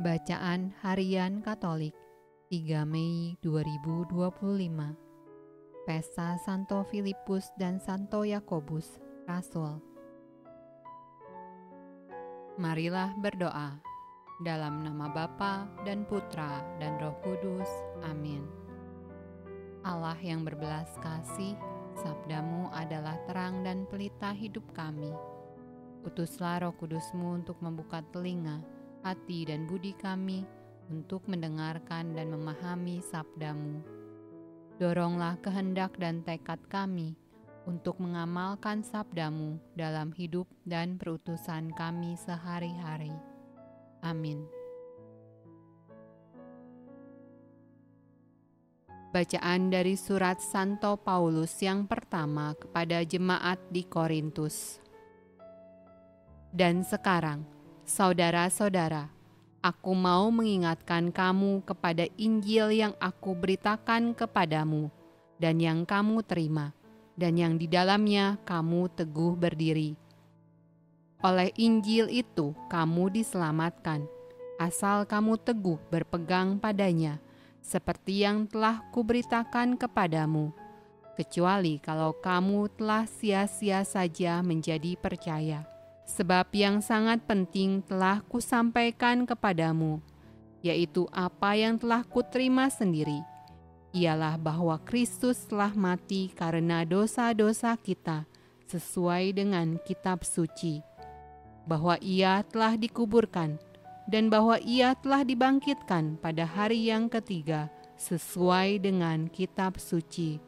Bacaan Harian Katolik 3 Mei 2025. Pesta Santo Filipus dan Santo Yakobus, Rasul. Marilah berdoa. Dalam nama Bapa dan Putra dan Roh Kudus. Amin. Allah yang berbelas kasih, sabdamu adalah terang dan pelita hidup kami. Utuslah Roh Kudusmu untuk membuka telinga, hati dan budi kami untuk mendengarkan dan memahami sabdamu. Doronglah kehendak dan tekad kami untuk mengamalkan sabdamu dalam hidup dan perutusan kami sehari-hari. Amin. Bacaan dari surat Santo Paulus yang pertama kepada jemaat di Korintus. Dan sekarang, saudara-saudara, aku mau mengingatkan kamu kepada Injil yang aku beritakan kepadamu, dan yang kamu terima, dan yang di dalamnya kamu teguh berdiri. Oleh Injil itu kamu diselamatkan, asal kamu teguh berpegang padanya, seperti yang telah kuberitakan kepadamu, kecuali kalau kamu telah sia-sia saja menjadi percaya. Sebab yang sangat penting telah kusampaikan kepadamu, yaitu apa yang telah kuterima sendiri, ialah bahwa Kristus telah mati karena dosa-dosa kita sesuai dengan kitab suci, bahwa Ia telah dikuburkan, dan bahwa Ia telah dibangkitkan pada hari yang ketiga sesuai dengan kitab suci,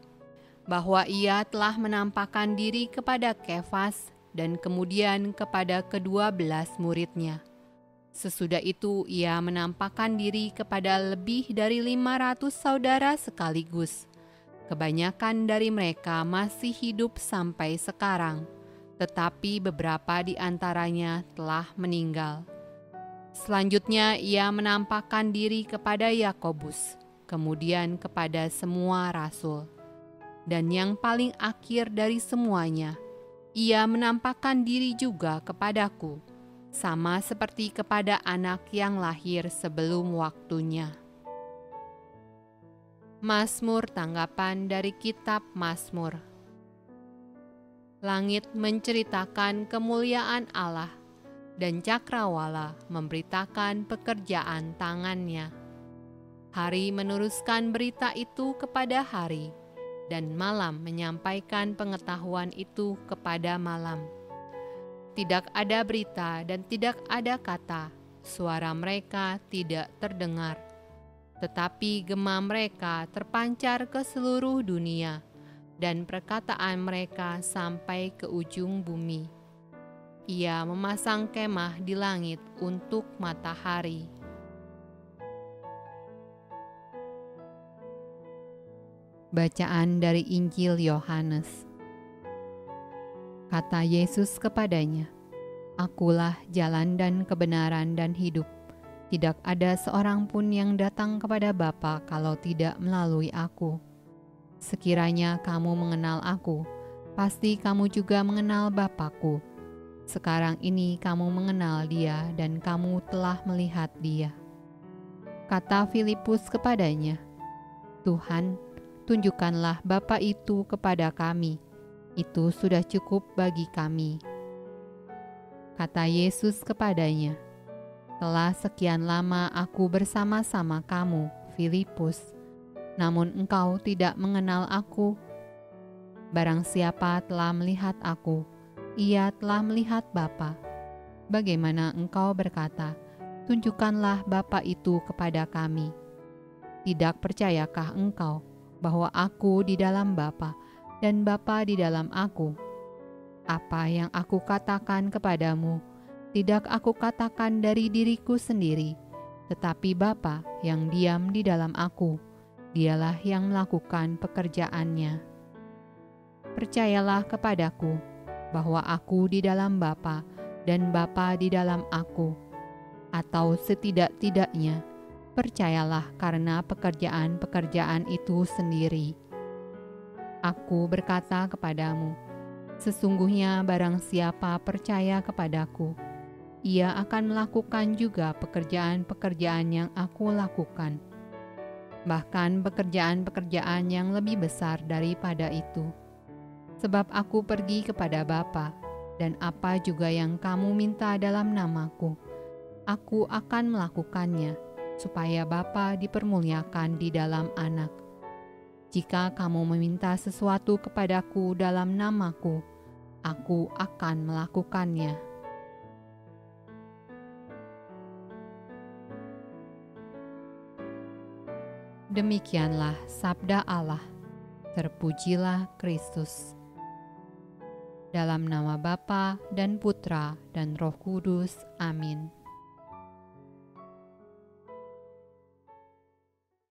bahwa Ia telah menampakkan diri kepada Kefas dan kemudian kepada ke-12 muridnya. Sesudah itu Ia menampakkan diri kepada lebih dari 500 saudara sekaligus. Kebanyakan dari mereka masih hidup sampai sekarang, tetapi beberapa di antaranya telah meninggal. Selanjutnya Ia menampakkan diri kepada Yakobus, kemudian kepada semua rasul. Dan yang paling akhir dari semuanya, Ia menampakkan diri juga kepadaku, sama seperti kepada anak yang lahir sebelum waktunya. Mazmur tanggapan dari kitab Mazmur. Langit menceritakan kemuliaan Allah, dan cakrawala memberitakan pekerjaan tangannya. Hari meneruskan berita itu kepada hari, dan malam menyampaikan pengetahuan itu kepada malam. Tidak ada berita dan tidak ada kata, suara mereka tidak terdengar. Tetapi gema mereka terpancar ke seluruh dunia, dan perkataan mereka sampai ke ujung bumi. Ia memasang kemah di langit untuk matahari. Bacaan dari Injil Yohanes. Kata Yesus kepadanya, "Akulah jalan dan kebenaran dan hidup. Tidak ada seorang pun yang datang kepada Bapa kalau tidak melalui Aku. Sekiranya kamu mengenal Aku, pasti kamu juga mengenal Bapa-Ku. Sekarang ini kamu mengenal Dia dan kamu telah melihat Dia." Kata Filipus kepadanya, "Tuhan, tunjukkanlah Bapa itu kepada kami, itu sudah cukup bagi kami." Kata Yesus kepadanya, "Telah sekian lama aku bersama-sama kamu, Filipus, namun engkau tidak mengenal aku. Barang siapa telah melihat aku, ia telah melihat Bapa. Bagaimana engkau berkata, 'Tunjukkanlah Bapa itu kepada kami'? Tidak percayakah engkau bahwa aku di dalam Bapa dan Bapa di dalam aku? Apa yang aku katakan kepadamu, tidak aku katakan dari diriku sendiri, tetapi Bapa yang diam di dalam aku, Dialah yang melakukan pekerjaannya. Percayalah kepadaku bahwa aku di dalam Bapa dan Bapa di dalam aku, atau setidak-tidaknya percayalah karena pekerjaan-pekerjaan itu sendiri. Aku berkata kepadamu, sesungguhnya barang siapa percaya kepadaku, Ia akan melakukan juga pekerjaan-pekerjaan yang aku lakukan, bahkan pekerjaan-pekerjaan yang lebih besar daripada itu. Sebab aku pergi kepada Bapa, dan apa juga yang kamu minta dalam namaku, aku akan melakukannya, supaya Bapa dipermuliakan di dalam Anak. Jika kamu meminta sesuatu kepadaku dalam namaku, aku akan melakukannya. Demikianlah sabda Allah. Terpujilah Kristus. Dalam nama Bapa dan Putra dan Roh Kudus. Amin.